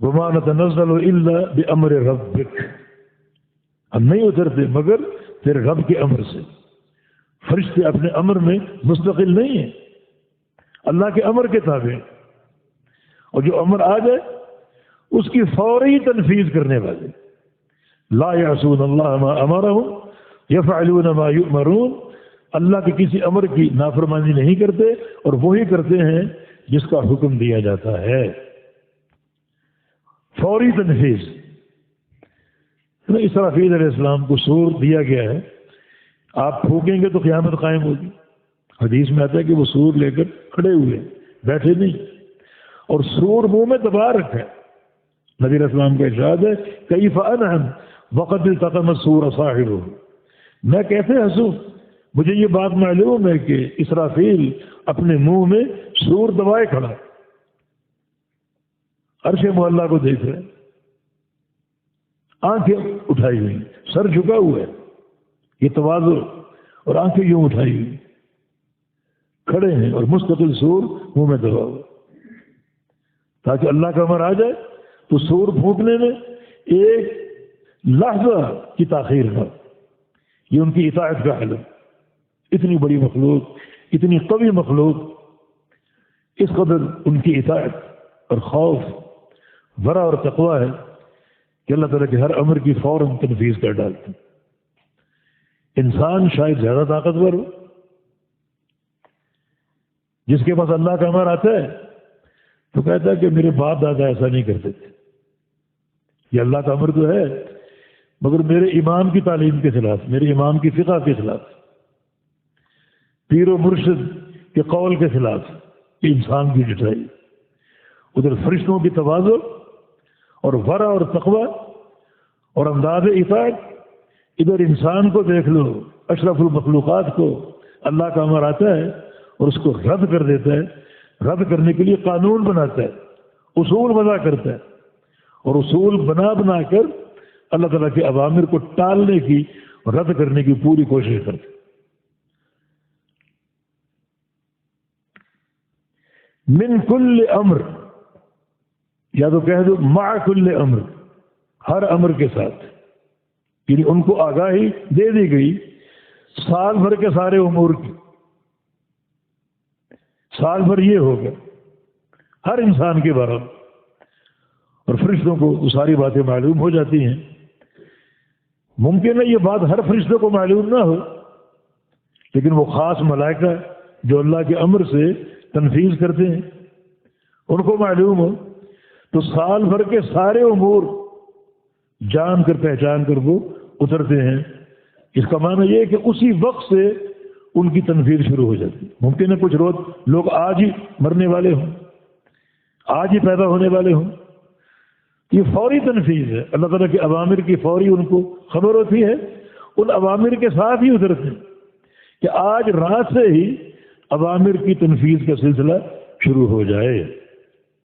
وما نتنزل الا بامر ربک، ہم نہیں اترتے مگر تیرے رب کے امر سے۔ فرشتے اپنے امر میں مستقل نہیں ہیں، اللہ کے امر کے تابع، اور جو امر آ جائے اس کی فوری تنفیذ کرنے والے۔ لا یعصون اللہ ما امرہم یفعلون ما یؤمرون، اللہ کے کسی امر کی نافرمانی نہیں کرتے اور وہی کرتے ہیں جس کا حکم دیا جاتا ہے، فوری تنفیذ۔ اسرافیل علیہ السلام کو سور دیا گیا ہے، آپ پھونکیں گے تو قیامت قائم ہوگی۔ حدیث میں آتا ہے کہ وہ سور لے کر کھڑے ہوئے، بیٹھے نہیں، اور سور منہ میں دبا رکھا ہے۔ نبی علیہ السلام کا ارشاد ہے کیف انعم وقد التقم السور صاحبہ، میں کیسے ہنسوں، مجھے یہ بات معلوم ہے کہ اسرافیل اپنے منہ میں سور دبائے کھڑا، عرش معلیٰ کو دیکھ رہے ہیں، آنکھیں اٹھائی ہوئی، سر جھکا ہوا ہے، یہ تواضع، اور آنکھیں یوں اٹھائی ہوئی کھڑے ہیں، اور مستقل سور منہ میں دبا ہوا، تاکہ اللہ کا امر آ جائے تو سور پھونکنے میں ایک لحظہ کی تاخیر نہ، یہ ان کی اطاعت کا حل ہے۔ اتنی بڑی مخلوق، اتنی قوی مخلوق، اس قدر ان کی اطاعت اور خوف، ورع اور تقوی ہے کہ اللہ تعالیٰ کے ہر امر کی فوراً تنفیذ کر ڈالتے ہیں۔ انسان شاید زیادہ طاقتور ہو، جس کے پاس اللہ کا امر آتا ہے تو کہتا ہے کہ میرے باپ دادا ایسا نہیں کرتے تھے، یہ اللہ کا امر تو ہے مگر میرے امام کی تعلیم کے خلاف، میرے امام کی فقہ کے خلاف، پیر و مرشد کے قول کے خلاف، یہ انسان کی ڈٹائی۔ ادھر فرشتوں کی تواضع اور ورع اور تقوی اور انداز اطاعت، ادھر انسان کو دیکھ لو، اشرف المخلوقات کو اللہ کا امر آتا ہے اور اس کو رد کر دیتا ہے، رد کرنے کے لیے قانون بناتا ہے، اصول وضع کرتا ہے، اور اصول بنا کر اللہ تعالیٰ کے اوامر کو ٹالنے کی، رد کرنے کی پوری کوشش کرتا ہے۔ من کل امر، یا تو کہہ دو مع کل امر، ہر امر کے ساتھ، یعنی ان کو آگاہی دے دی گئی سال بھر کے سارے امور کی، سال بھر یہ ہوگا ہر انسان کے بارے میں، اور فرشتوں کو وہ ساری باتیں معلوم ہو جاتی ہیں۔ ممکن ہے یہ بات ہر فرشتے کو معلوم نہ ہو، لیکن وہ خاص ملائکہ جو اللہ کے امر سے تنفیذ کرتے ہیں ان کو معلوم ہو، تو سال بھر کے سارے امور جان کر پہچان کر وہ اترتے ہیں۔ اس کا معنی یہ ہے کہ اسی وقت سے ان کی تنفیذ شروع ہو جاتی ہے۔ ممکن ہے کچھ روز لوگ آج ہی مرنے والے ہوں، آج ہی پیدا ہونے والے ہوں، یہ فوری تنفیذ ہے، اللہ تعالیٰ کے اوامر کی فوری ان کو خبر ہوتی ہے، ان اوامر کے ساتھ ہی اترتے ہیں کہ آج رات سے ہی اوامر کی تنفیذ کا سلسلہ شروع ہو جائے۔